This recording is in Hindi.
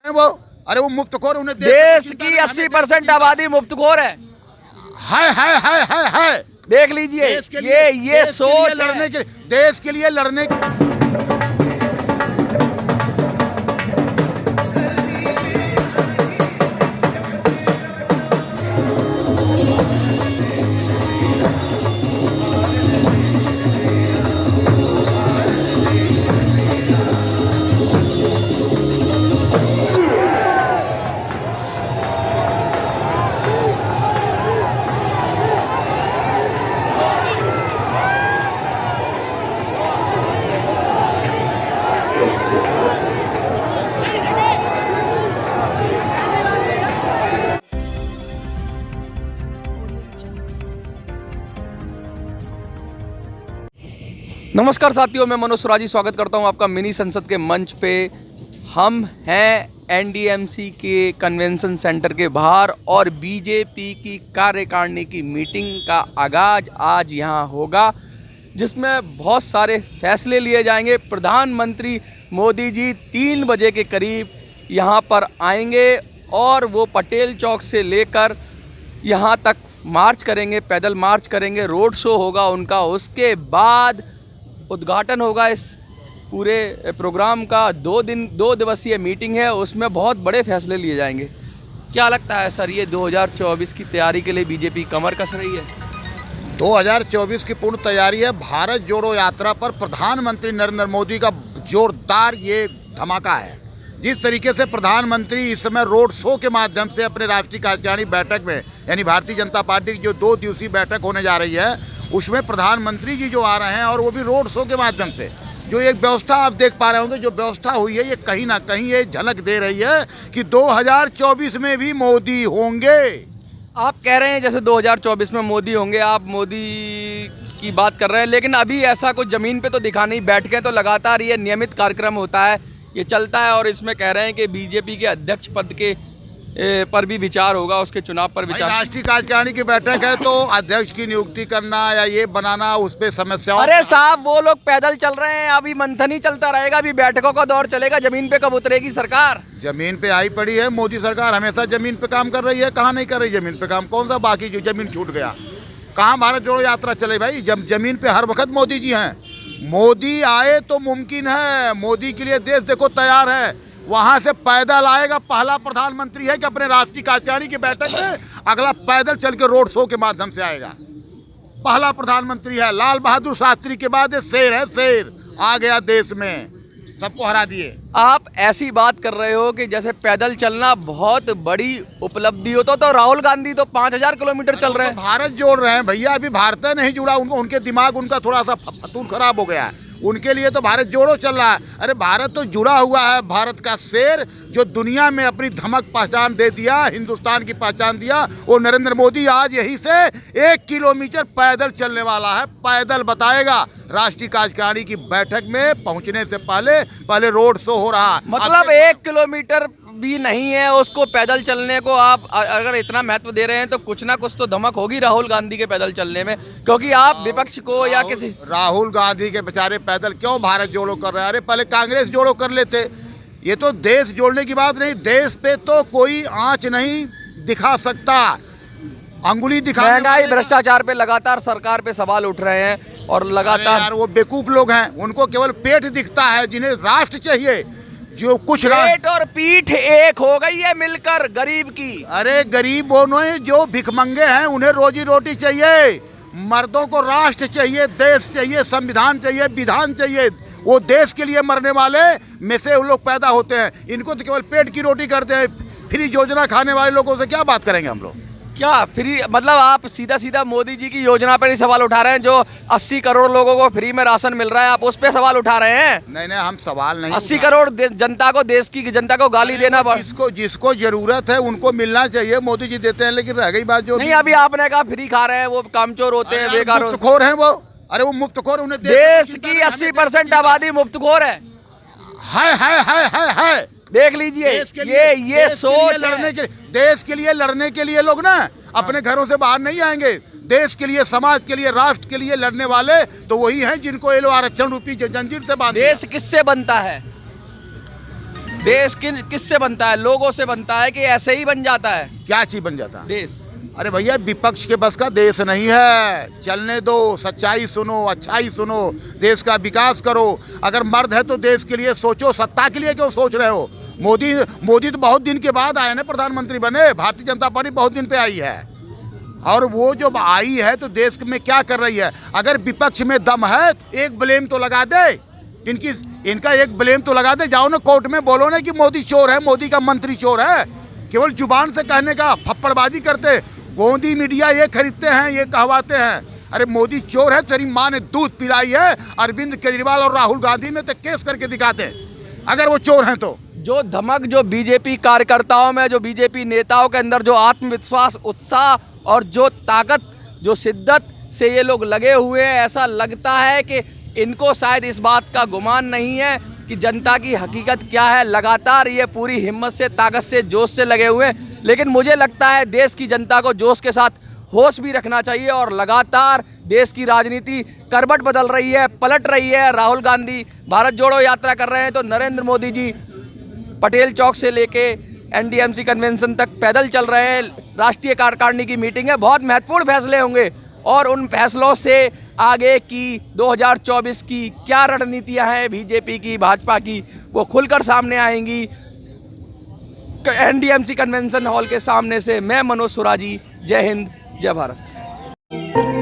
वो, अरे वो मुफ्तखोर, उन्हें देश की 80% आबादी मुफ्तखोर है। है। देख लीजिए, ये सोच लड़ने के देश के लिए लड़ने नमस्कार साथियों, मैं मनोज सुराजी स्वागत करता हूं आपका मिनी संसद के मंच पे। हम हैं एनडीएमसी के कन्वेंशन सेंटर के बाहर और बीजेपी की कार्यकारिणी की मीटिंग का आगाज आज यहां होगा, जिसमें बहुत सारे फैसले लिए जाएंगे। प्रधानमंत्री मोदी जी 3 बजे के करीब यहां पर आएंगे और वो पटेल चौक से लेकर यहां तक मार्च करेंगे, पैदल मार्च करेंगे, रोड शो होगा उनका। उसके बाद उद्घाटन होगा इस पूरे प्रोग्राम का। 2 दिवसीय मीटिंग है, उसमें बहुत बड़े फैसले लिए जाएंगे। क्या लगता है सर, ये 2024 की तैयारी के लिए बीजेपी कमर कस रही है? 2024 की पूर्ण तैयारी है। भारत जोड़ो यात्रा पर प्रधानमंत्री नरेंद्र मोदी का जोरदार ये धमाका है। जिस तरीके से प्रधानमंत्री इस समय रोड शो के माध्यम से अपने राष्ट्रीय कार्यकारिणी बैठक में, यानी भारतीय जनता पार्टी की जो 2 दिवसीय बैठक होने जा रही है, उसमें प्रधानमंत्री जी जो आ रहे हैं और वो भी रोड शो के माध्यम से, जो एक व्यवस्था आप देख पा रहे होंगे, जो व्यवस्था हुई है, ये कहीं ना कहीं ये झलक दे रही है कि 2024 में भी मोदी होंगे। आप कह रहे हैं जैसे 2024 में मोदी होंगे, आप मोदी की बात कर रहे हैं, लेकिन अभी ऐसा कुछ ज़मीन पे तो दिखा नहीं। बैठकें तो लगातार ये नियमित कार्यक्रम होता है, ये चलता है, और इसमें कह रहे हैं कि बीजेपी के अध्यक्ष पद के पर भी विचार होगा, उसके चुनाव पर विचार। राष्ट्रीय कार्यकारिणी की बैठक है तो अध्यक्ष की नियुक्ति करना या ये बनाना, उस पर समस्या। अरे साहब, वो लोग पैदल चल रहे हैं, अभी मंथन ही चलता रहेगा, अभी बैठकों का दौर चलेगा। जमीन पे कब उतरेगी सरकार? जमीन पे आई पड़ी है। मोदी सरकार हमेशा जमीन पे काम कर रही है। कहाँ नहीं कर रही जमीन पे काम? कौन सा बाकी जो जमीन छूट गया? कहाँ भारत जोड़ो यात्रा चले भाई? जब जमीन पे हर वक्त मोदी जी हैं। मोदी आए तो मुमकिन है। मोदी के लिए देश देखो तैयार है। वहां से पैदल आएगा, पहला प्रधानमंत्री है कि अपने राष्ट्रीय कार्यकारिणी की बैठक में अगला पैदल चल के रोड शो के माध्यम से आएगा। पहला प्रधानमंत्री है। लाल बहादुर शास्त्री के बाद ये शेर है, शेर आ गया देश में, सबको हरा दिए। आप ऐसी बात कर रहे हो कि जैसे पैदल चलना बहुत बड़ी उपलब्धि हो, तो राहुल गांधी तो 5000 किलोमीटर चल रहे हैं। भारत जोड़ रहे हैं भैया, अभी भारत नहीं जुड़ा उनको, उनके दिमाग उनका थोड़ा सा फतूर खराब हो गया है। उनके लिए तो भारत जोड़ो चल रहा है। अरे भारत तो जुड़ा हुआ है। भारत का शेर जो दुनिया में अपनी धमक पहचान दे दिया, हिंदुस्तान की पहचान दिया, वो नरेंद्र मोदी आज यहीं से 1 किलोमीटर पैदल चलने वाला है। पैदल बताएगा। राष्ट्रीय कार्यकारिणी की बैठक में पहुंचने से पहले रोड शो हो रहा है। मतलब 1 किलोमीटर भी नहीं है उसको पैदल चलने को। आप अगर इतना महत्व दे रहे हैं तो कुछ ना कुछ तो धमक होगी राहुल गांधी के पैदल चलने में, क्योंकि आप विपक्ष को या किसी राहुल गांधी के बेचारे पैदल क्यों भारत जोड़ो कर रहे हैं? अरे पहले कांग्रेस जोड़ो कर लेते। ये तो देश जोड़ने की बात नहीं। देश पे तो कोई आंच नहीं दिखा सकता, अंगुली दिखा। महंगाई, भ्रष्टाचार पे लगातार सरकार पे सवाल उठ रहे हैं और लगातार। यार वो बेवकूफ लोग हैं, उनको केवल पेट दिखता है, जिन्हें राष्ट्र चाहिए। जो कुछ पेट और पीठ एक हो गई है मिलकर गरीब की। अरे गरीब वो नहीं, जो भिखमंगे हैं, उन्हें रोजी रोटी चाहिए। मर्दों को राष्ट्र चाहिए, देश चाहिए, संविधान चाहिए, विधान चाहिए। वो देश के लिए मरने वाले में से वो लोग पैदा होते हैं। इनको तो केवल पेट की रोटी करते हैं। फ्री योजना खाने वाले लोगों से क्या बात करेंगे हम लोग? क्या फ्री? मतलब आप सीधा मोदी जी की योजना पर ही सवाल उठा रहे हैं, जो 80 करोड़ लोगों को फ्री में राशन मिल रहा है, आप उस पे सवाल उठा रहे हैं? नहीं, हम सवाल नहीं। 80 करोड़ जनता को, देश की जनता को गाली देना जिसको जरूरत है उनको मिलना चाहिए। मोदी जी देते हैं, लेकिन रह गई बात जो नहीं, अभी आपने कहा फ्री खा रहे हैं, वो कामचोर होते हैं, बेकार मुफ्तखोर हैं वो। अरे वो मुफ्तखोर, उन्हें देश की 80% आबादी मुफ्तखोर है। देख लीजिए, ये सोच लड़ने के देश के लिए लड़ने के लिए लोग ना अपने घरों से बाहर नहीं आएंगे। देश के लिए, समाज के लिए, राष्ट्र के लिए लड़ने वाले तो वही हैं जिनको ये लोग आरक्षण रूपी जंजीर से बांध। देश किससे बनता है? देश किससे बनता है? लोगों से बनता है कि ऐसे ही बन जाता है क्या चीज बन जाता है देश? अरे भैया, विपक्ष के बस का देश नहीं है। चलने दो, सच्चाई सुनो, अच्छाई सुनो, देश का विकास करो। अगर मर्द है तो देश के लिए सोचो, सत्ता के लिए क्यों सोच रहे हो? मोदी तो बहुत दिन के बाद आए ना, प्रधानमंत्री बने। भारतीय जनता पार्टी बहुत दिन पे आई है, और वो जो आई है तो देश में क्या कर रही है? अगर विपक्ष में दम है तो एक ब्लेम तो लगा दे, इनका एक ब्लेम तो लगा दे। जाओ ना कोर्ट में, बोलो ना कि मोदी चोर है, मोदी का मंत्री चोर है। केवल जुबान से कहने का, फप्पड़बाजी करते, गोंदी मीडिया ये खरीदते हैं, ये कहवाते हैं। अरे मोदी चोर है, तेरी माँ ने दूध पिलाई है। अरविंद केजरीवाल और राहुल गांधी में तो केस करके दिखाते अगर वो चोर हैं तो। जो धमक जो बीजेपी कार्यकर्ताओं में, जो बीजेपी नेताओं के अंदर जो आत्मविश्वास, उत्साह और जो ताकत, जो शिद्दत से ये लोग लगे हुए हैं, ऐसा लगता है कि इनको शायद इस बात का गुमान नहीं है कि जनता की हकीकत क्या है। लगातार ये पूरी हिम्मत से, ताकत से, जोश से लगे हुए हैं। लेकिन मुझे लगता है देश की जनता को जोश के साथ होश भी रखना चाहिए। और लगातार देश की राजनीति करवट बदल रही है, पलट रही है। राहुल गांधी भारत जोड़ो यात्रा कर रहे हैं तो नरेंद्र मोदी जी पटेल चौक से लेके एनडीएमसी कन्वेंशन तक पैदल चल रहे हैं। राष्ट्रीय कार्यकारिणी की मीटिंग है, बहुत महत्वपूर्ण फैसले होंगे और उन फैसलों से आगे की 2024 की क्या रणनीतियां हैं बीजेपी की, भाजपा की, वो खुलकर सामने आएंगी। एनडीएमसी कन्वेंशन हॉल के सामने से मैं मनोज सुराजी, जय हिंद, जय भारत।